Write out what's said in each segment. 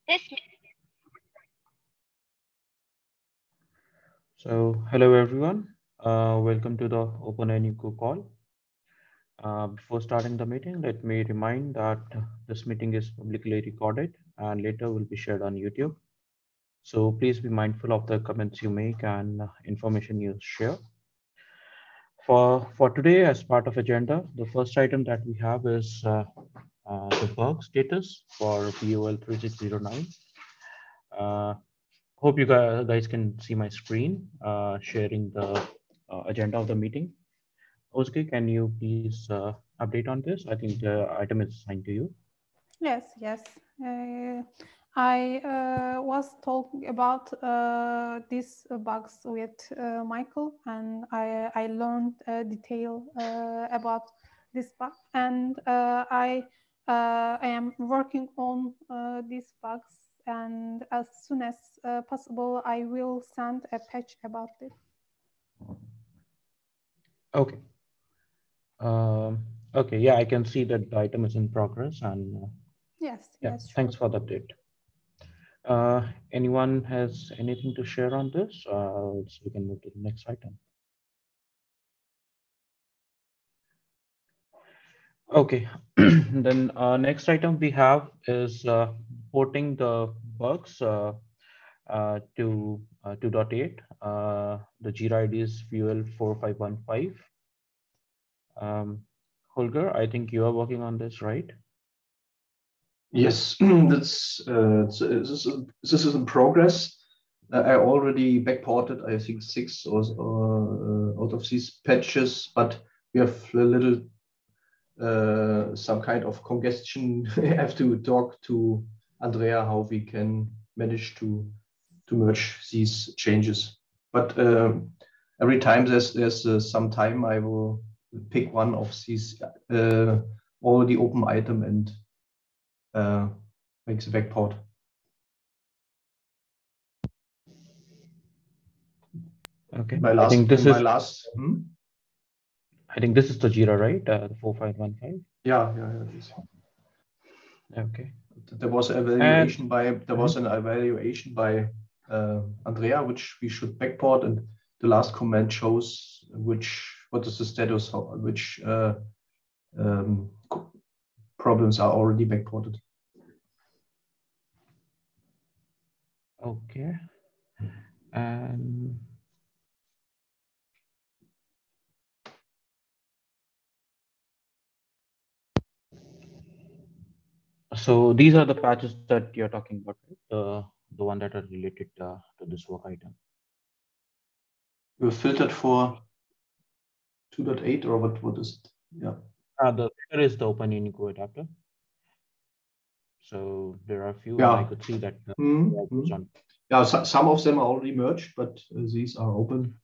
This So, hello everyone. Welcome to the Openonu call. Before starting the meeting, let me remind that this meeting is publicly recorded and later will be shared on YouTube. So please be mindful of the comments you make and information you share. For today, as part of agenda, the first item that we have is the bug status for POL 3609. Hope you guys can see my screen sharing the agenda of the meeting. Oski, can you please update on this? I think the item is assigned to you. Yes. I was talking about these bugs with Michael, and I learned detail about this bug, and I am working on these bugs, and as soon as possible, I will send a patch about it. Okay. Okay, yeah, I can see that the item is in progress, and Yes, yeah, yes, sure. thanks for the update. Anyone has anything to share on this? So we can move to the next item. Okay, then next item we have is porting the bugs to 2.8. The Jira ID is fuel 4515. Holger, I think you are working on this, right? Yes, this is in progress. I already backported, I think, 6 out of these patches, but we have a little some kind of congestion. I have to talk to Andrea how we can manage to merge these changes. But every time there's some time, I will pick one of these already open item and make the backport. Okay. My last, I think this is last. I think this is the Jira, right? The 4515. Yeah. Okay. There was an evaluation by Andrea, which we should backport, and the last comment shows what is the status, which problems are already backported. Okay. So these are the patches that you're talking about, right? The one that are related to this work item. You filtered for 2.8 or what is it? Yeah. The filter is the Openonu adapter. So there are a few, and I could see that. Yeah, some of them are already merged, but these are open.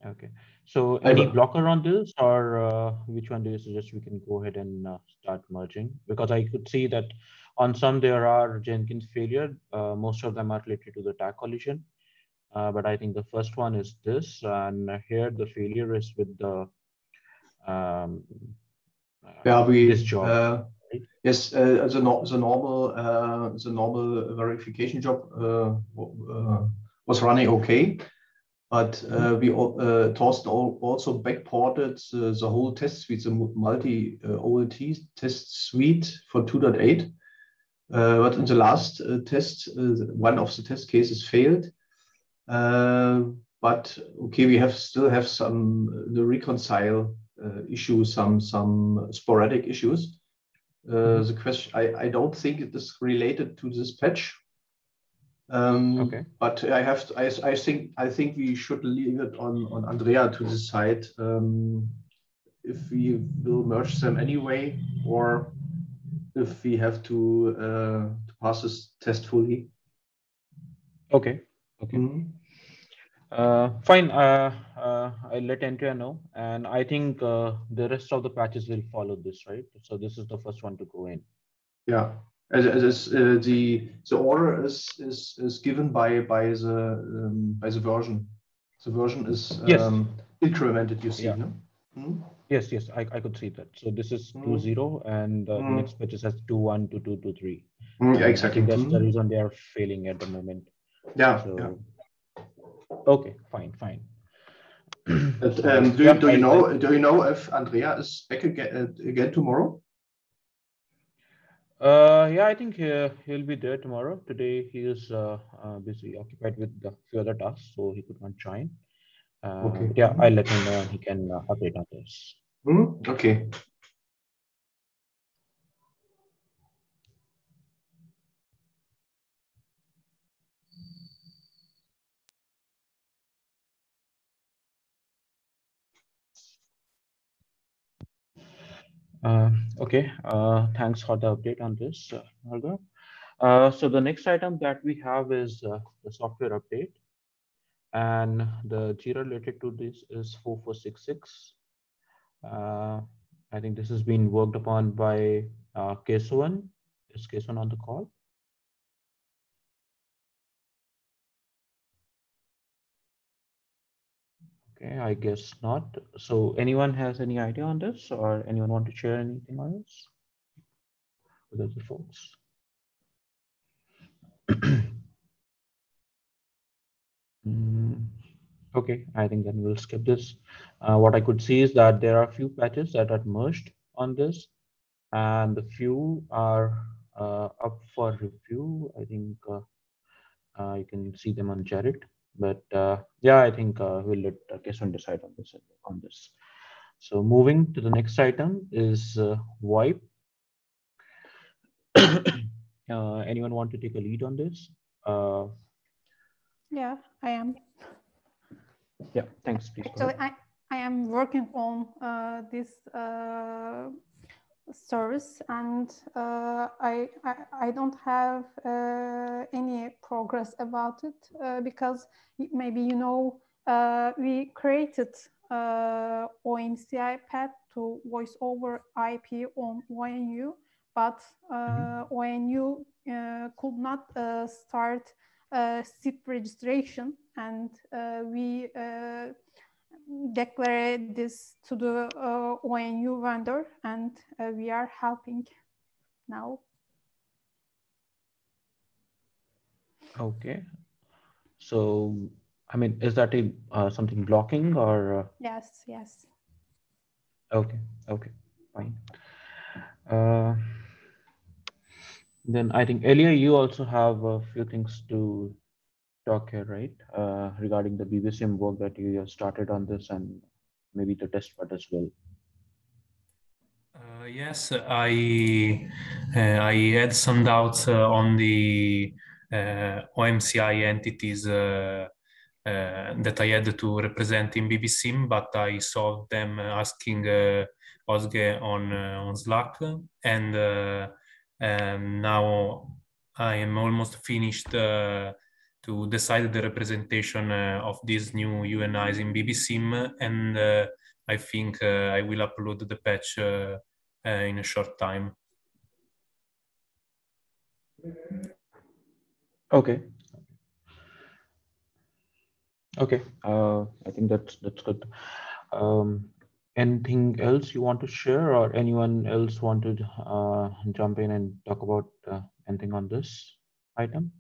Okay. So any blocker on this, or which one do you suggest we can go ahead and start merging? Because I could see that on some there are Jenkins failure. Most of them are related to the tag collision. But I think the first one is this, and here the failure is with the this job. Yes, the normal verification job was running okay, but we Thorsten also backported the whole test suite, the multi OLT test suite for 2.8. But in the last test, one of the test cases failed. But okay, we still have some the reconcile issues, some sporadic issues. The question, I don't think it is related to this patch. Okay. But I think we should leave it on Andrea to decide if we will merge them anyway, or if we have to pass this test fully. Okay. Fine. I'll let Andrea know, and I think the rest of the patches will follow this, right? So this is the first one to go in. Yeah, the order is given by the version. The version is incremented. You see, no? Yes, I could see that. So this is 2.0, and the next patch has 2.1 to 2.3. I think that's the reason they are failing at the moment. Yeah. So, yeah. Okay, fine. But, So, do you know if Andrea is back again tomorrow? Yeah, I think he'll be there tomorrow. Today he is busy, occupied with a few other tasks, so he could not join. Okay. But yeah, I'll let him know and he can update on this. Okay. Okay, thanks for the update on this, Olga. So the next item that we have is the software update, and the Jira related to this is 4466. I think this has been worked upon by Kesavan. Is Kesavan on the call? Okay, I guess not. So anyone has any idea on this, or anyone want to share anything on this with other folks? Okay, I think then we'll skip this. What I could see is that there are a few patches that are merged on this, and the few are up for review. I think you can see them on Jared, but yeah, I think we'll let Keson decide on this. So moving to the next item is wipe. Anyone want to take a lead on this? Yeah, I am. Yeah, thanks. Please. Actually, I am working on this service, and I don't have any progress about it because maybe we created OMCI path to voice over IP on ONU, but ONU could not start SIP registration, and we declare this to the ONU vendor, and we are helping now. Okay. So, I mean, is that something blocking or? Yes. Okay, fine. Then I think Elia, you also have a few things to talk here, right? Regarding the BBCM work that you have started on this and maybe the test part as well. Yes, I had some doubts on the OMCI entities that I had to represent in BBSIM, but I saw them asking Osge on Slack, and now I am almost finished to decide the representation of these new UNIs in BBSIM, and I think I will upload the patch in a short time. Okay. I think that's good. Anything else you want to share, or anyone else want to jump in and talk about anything on this item?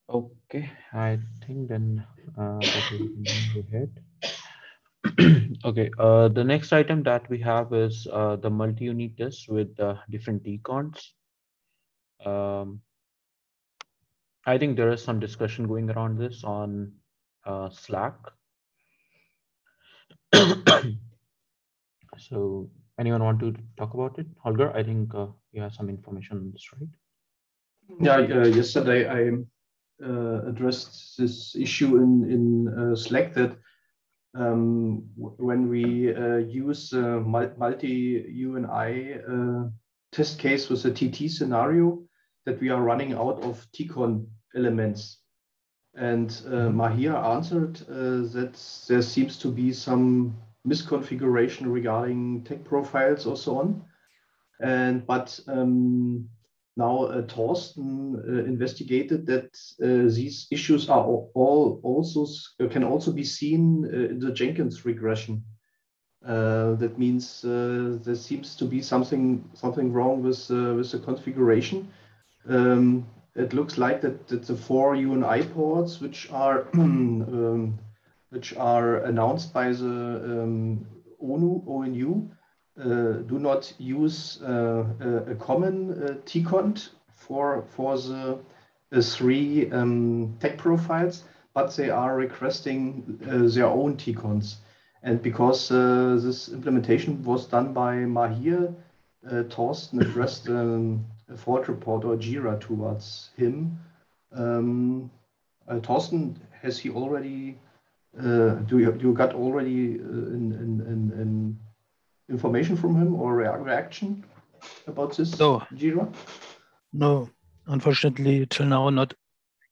Okay, I think then that we can go ahead. Okay, the next item that we have is the multi-unit test with different decons. I think there is some discussion going around this on Slack. So anyone want to talk about it? Holger, I think you have some information on this, right? Yeah, yesterday I addressed this issue in Slack that when we use multi-UNI test case with a TT scenario, that we are running out of TCON elements. And Mahir answered that there seems to be some misconfiguration regarding tech profiles or so on. But now Thorsten investigated that these issues are all also can also be seen in the Jenkins regression. That means there seems to be something wrong with the configuration. It looks like that the 4 UNI ports, which are announced by the ONU, do not use a common TCONT for the 3 tech profiles, but they are requesting their own TCONTs. And because this implementation was done by Mahir, Thorsten addressed a fault report or Jira towards him. Thorsten, has he already? Do you got already information from him or reaction about this? No. Jira? No, unfortunately, till now not.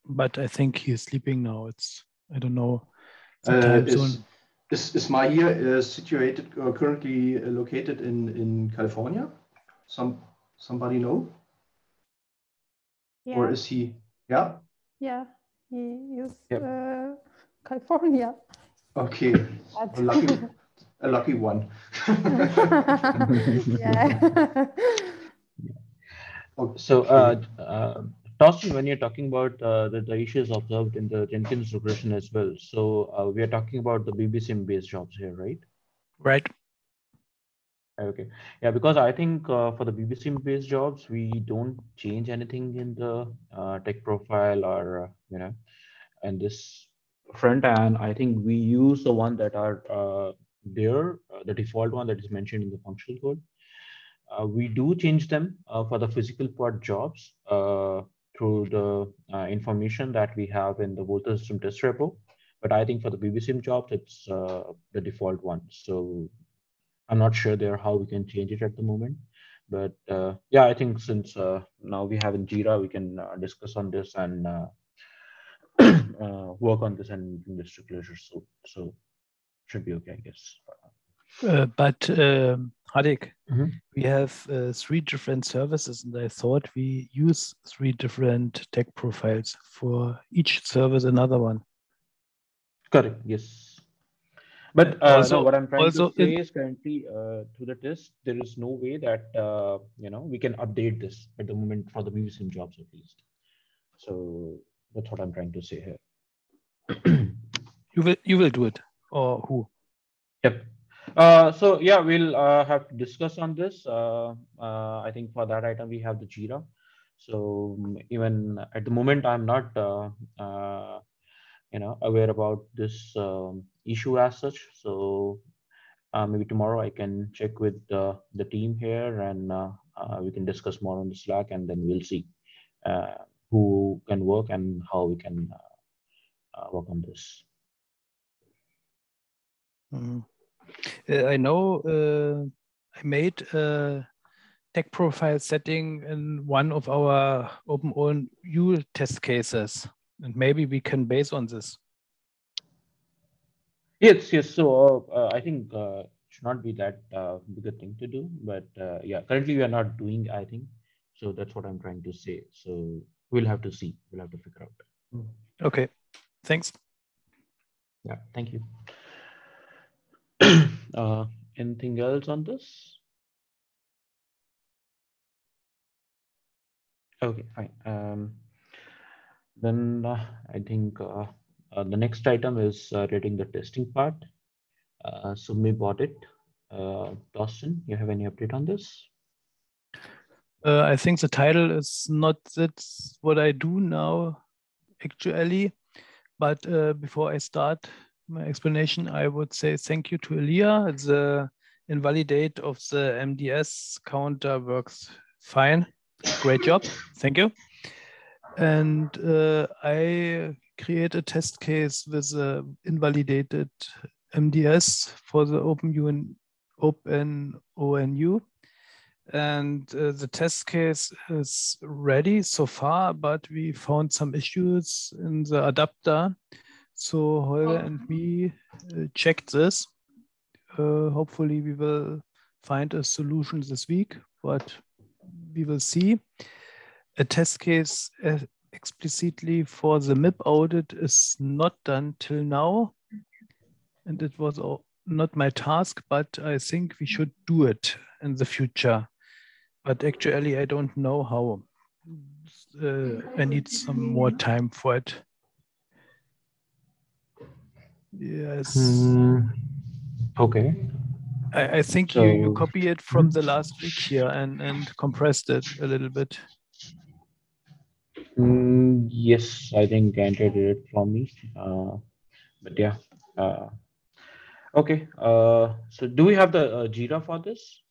But I think he's sleeping now. I don't know the time zone. Is Mahir situated currently located in California? Somebody know? Yeah. Or is he? Yeah. Yeah, he is California. Okay, a lucky one. Yeah. So, Thorsten, when you're talking about the issues observed in the Jenkins regression as well, so we are talking about the BBSIM-based jobs here, right? Right. Okay. Yeah, because I think for the BBSIM-based jobs, we don't change anything in the tech profile or, and this front end. I think we use the one that are there, the default one that is mentioned in the functional code. We do change them for the physical part jobs through the information that we have in the voltage system test repo. But I think for the BBSIM jobs, it's the default one. So I'm not sure there how we can change it at the moment. But yeah, I think since now we have in Jira, we can discuss on this and work on this and bring this to closure. So should be okay, I guess. But Hadik, we have 3 different services, and I thought we use 3 different tech profiles for each service, another one. Correct. Yes. But no, what I'm trying to say is currently through the test, there is no way that we can update this at the moment for the BBSIM jobs at least. So that's what I'm trying to say here. You will do it, or who? Yep. So yeah, we'll have to discuss on this. I think for that item we have the Jira. So even at the moment, I'm not aware about this issue as such. So maybe tomorrow I can check with the team here and we can discuss more on the Slack, and then we'll see who can work and how we can work on this. I know I made a tech profile setting in one of our Openonu test cases, and maybe we can base on this. Yes. So I think it should not be that big a thing to do, but yeah, currently we are not doing, I think. So that's what I'm trying to say. So we'll have to see. We'll have to figure out. Okay, thanks. Yeah, thank you. Anything else on this? Okay, fine. Then I think the next item is rating the testing part. So we bought it. Thorsten, you have any update on this? I think the title is not that's what I do now, actually. But before I start my explanation, I would say thank you to Elia. The invalidate of the MDS counter works fine. Great job. Thank you. And I create a test case with the invalidated MDS for the Openonu. And the test case is ready so far, but we found some issues in the adapter. So Holger and me checked this. Hopefully we will find a solution this week, but we will see. a test case explicitly for the MIP audit is not done till now. And it was not my task, but I think we should do it in the future. But actually, I don't know how. I need some more time for it. Yes. Okay. I think So, you copy it from the last week here and compressed it a little bit. yes, I think Andrew did it from me. But yeah. Okay. So do we have the Jira for this?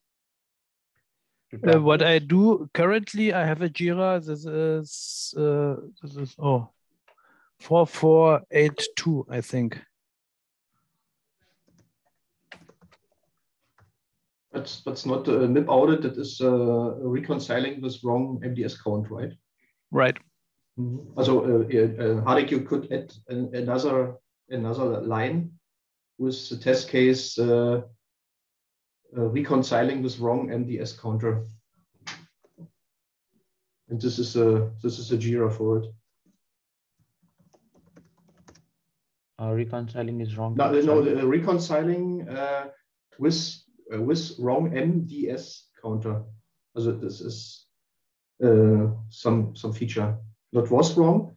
What I do currently, I have a Jira. This is 4482, I think. That's not a MIP audit. That is reconciling this wrong MDS count, right? Right. Also, Hardik, you could add another line with the test case reconciling this wrong MDS counter, and this is a Jira for it. Reconciling is wrong. No, reconciling with wrong MDS counter. Also, this is some feature that was wrong.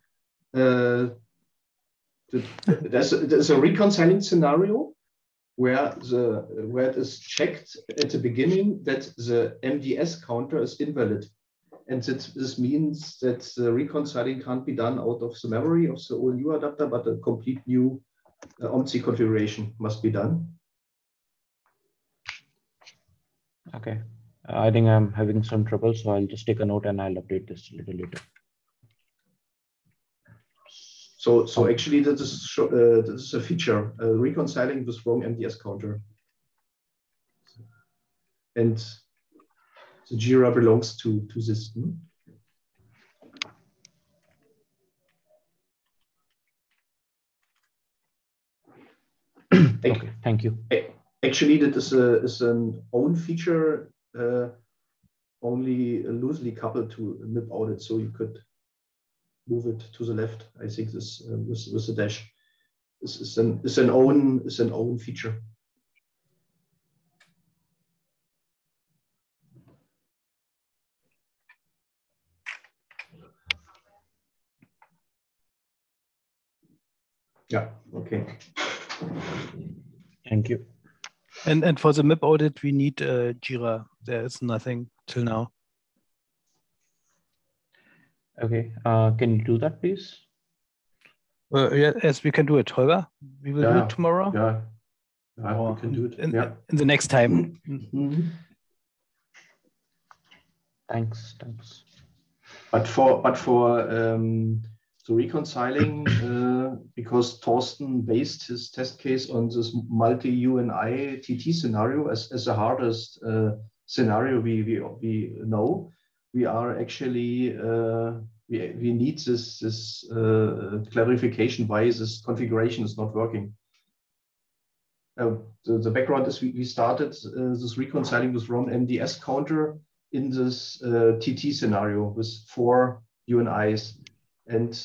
There's a reconciling scenario where it is checked at the beginning that the MDS counter is invalid, and this means that the reconciling can't be done out of the memory of the ONU adapter, but a complete new OMC configuration must be done. Okay. I think I'm having some trouble, so I'll just take a note and I'll update this a little later. So actually, that is a feature, reconciling this wrong MDS counter. And the Jira belongs to this. Okay, thank you. Actually, that is an own feature, only loosely coupled to MIP audit, so you could move it to the left. I think this with the dash. This is an own feature. Yeah. Okay. Thank you. And for the MIP audit, we need Jira. There is nothing till now. Okay. Can you do that, please? Yeah, yes, we can do it, Holger. We will do it tomorrow. Yeah. We can do it. In the next time. Thanks. But for the reconciling, because Thorsten based his test case on this multi-UNI TT scenario as the hardest scenario we know, we are actually we need this clarification why this configuration is not working. The background is we started this reconciling with wrong MDS counter in this TT scenario with 4 UNIs, and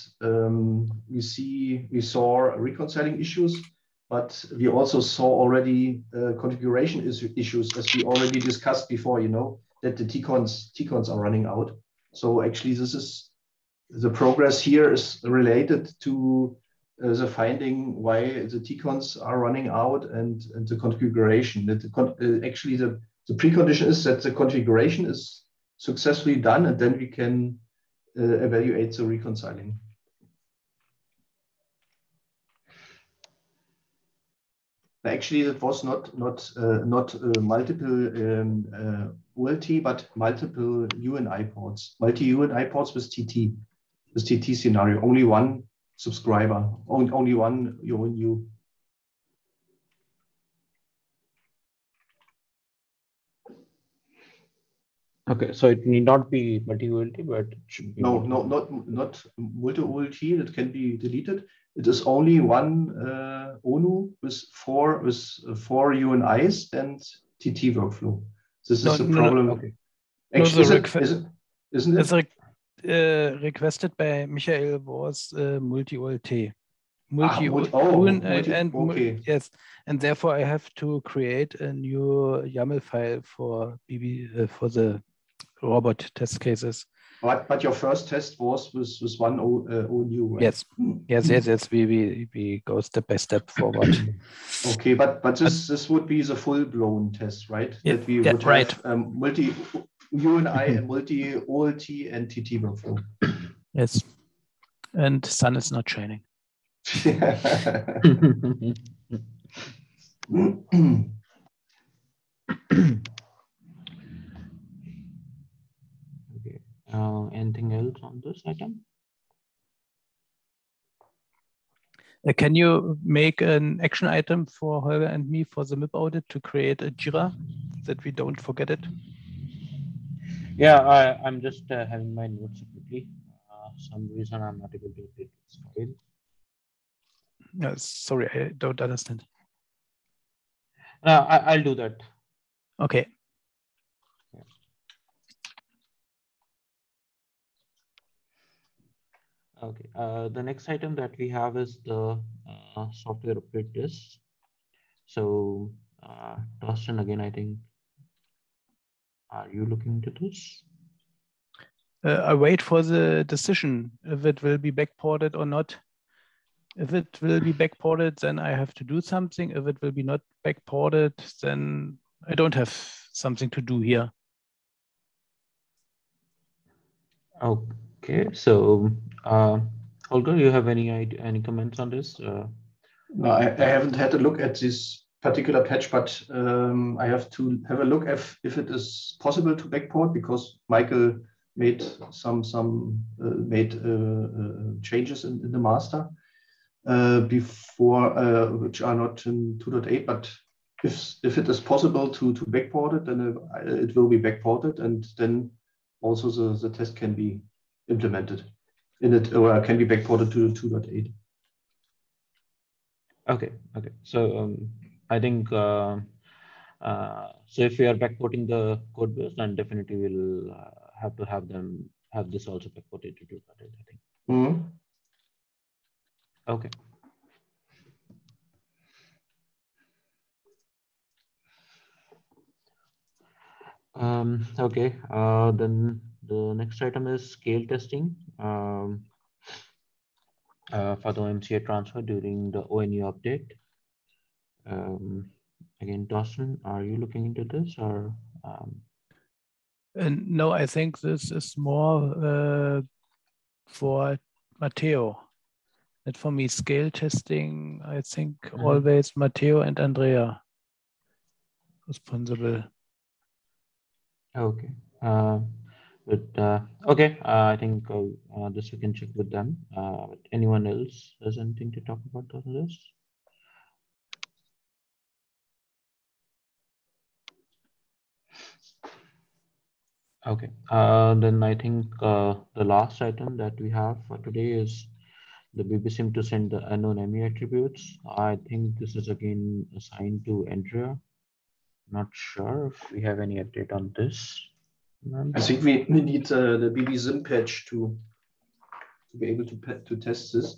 we saw reconciling issues, but we also saw already configuration issues, as we already discussed before. You know that the TCONs are running out. So actually, this is the progress here is related to the finding why the TCONs are running out and the configuration. That actually the precondition is that the configuration is successfully done, and then we can evaluate the reconciling. Actually, that was not multiple ULT, but multiple UNI ports, multi-UNI ports with TT scenario. Only one subscriber, only one ONU. Okay, so it need not be multi-ULT, but it should be. No, not multi-ULT. It can be deleted. It is only one ONU with four UNIs and TT workflow. This is the problem. Okay. Actually, isn't it? requested by Michael was multi-OLT. Okay. Yes, and therefore I have to create a new YAML file for for the robot test cases. But your first test was with one ONU, right? Yes. We go step by step forward. Okay, but this would be the full blown test, right? Yeah, that we would right. have multi UNI and multi OLT and TT workflow. Yes, and sun is not shining. Okay. Anything else on this item? Can you make an action item for Holger and me for the MIP audit to create a Jira that we don't forget it? Yeah, I'm just having my notes separately. Some reason I'm not able to update this file. Sorry, I don't understand. I'll do that. Okay. Okay. The next item that we have is the software upgrade test. So, Dustin, again, I think, are you looking into this? I wait for the decision if it will be backported or not. If it will be backported, then I have to do something. If it will be not backported, then I don't have something to do here. Okay, so Holger, you have any comments on this? No, I haven't had a look at this particular patch, but I have to have a look if it is possible to backport, because Michael made some changes in the master before, which are not in 2.8. But if it is possible to backport it, then it will be backported, and then also the test can be implemented in it, or can be backported to 2.8. Okay. So I think so if we are backporting the code base, then definitely we'll have to have this also backported to 2.8, I think. Mm-hmm. Okay. Okay. Then the next item is scale testing for the MCA transfer during the ONU update. Again, Dawson, are you looking into this, or? No, I think this is more for Matteo. And for me, scale testing, I think always Matteo and Andrea responsible. Okay. Okay, I think this we can check with them. Anyone else has anything to talk about on this? Okay, then I think the last item that we have for today is the BBSIM to send the unknown ME attributes. I think this is again assigned to Andrea. Not sure if we have any update on this. I think we need the BBSIM patch to be able to test this.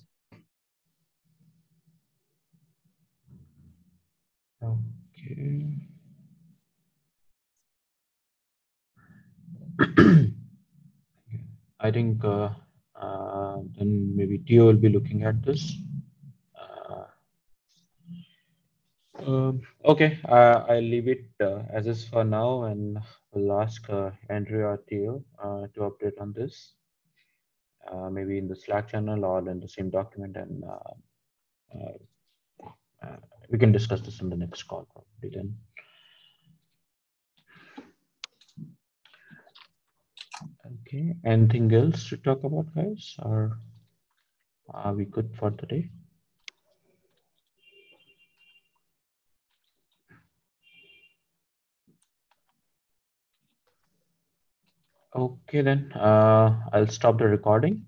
Okay. I think then maybe Theo will be looking at this. Okay, I'll leave it as is for now, and we'll ask Andrea or Theo to update on this, maybe in the Slack channel or in the same document, and we can discuss this in the next call probably then. Okay, anything else to talk about, guys, or are we good for today? Okay, then I'll stop the recording.